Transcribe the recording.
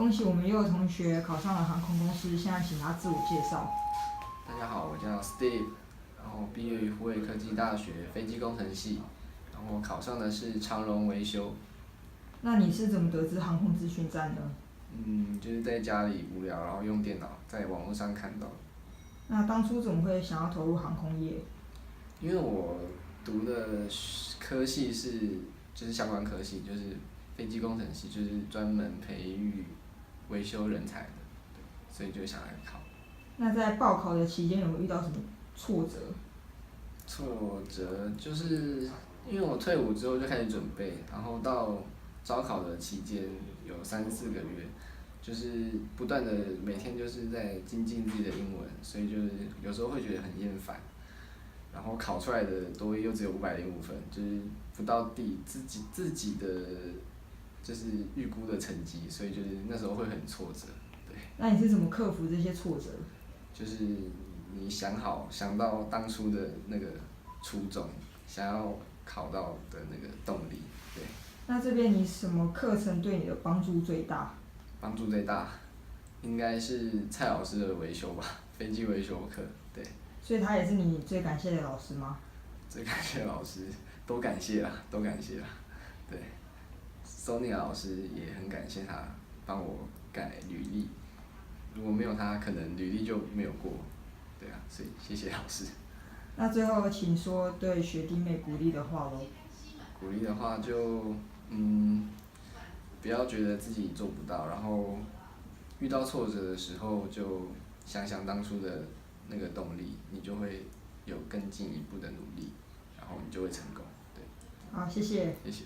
恭喜我们佑同学考上了航空公司，现在请他自我介绍。大家好，我叫 Steve，然后毕业于湖北科技大学飞机工程系，然后考上的是长荣维修。那你是怎么得知航空资讯站的？就是在家里无聊，然后用电脑在网络上看到。那当初怎么会想要投入航空业？因为我读的科系就是相关科系，就是飞机工程系，就是专门培育维修人才的，对，所以就想来考。那在报考的期间有没有遇到什么挫折？挫折就是因为我退伍之后就开始准备，然后到招考的期间有3、4个月，就是不断的每天就是在精进自己的英文，所以就是有时候会觉得很厌烦。然后考出来的多益又只有505分，就是不到自己的就是预估的成绩，所以就是那时候会很挫折，对。那你是怎么克服这些挫折？就是你想到当初的那个初衷，想要考到的那个动力，对。那这边你什么课程对你的帮助最大？帮助最大，应该是蔡老师的维修吧，飞机维修课，对。所以他也是你最感谢的老师吗？最感谢老师，都感谢啦，都感谢啦，对。Sonia 老师也很感谢他帮我改履历，如果没有他，可能履历就没有过，对啊，所以谢谢老师。那最后请说对学弟妹鼓励的话喽。鼓励的话就不要觉得自己做不到，然后遇到挫折的时候就想想当初的那个动力，你就会有更进一步的努力，然后你就会成功，对。好，谢谢。谢谢。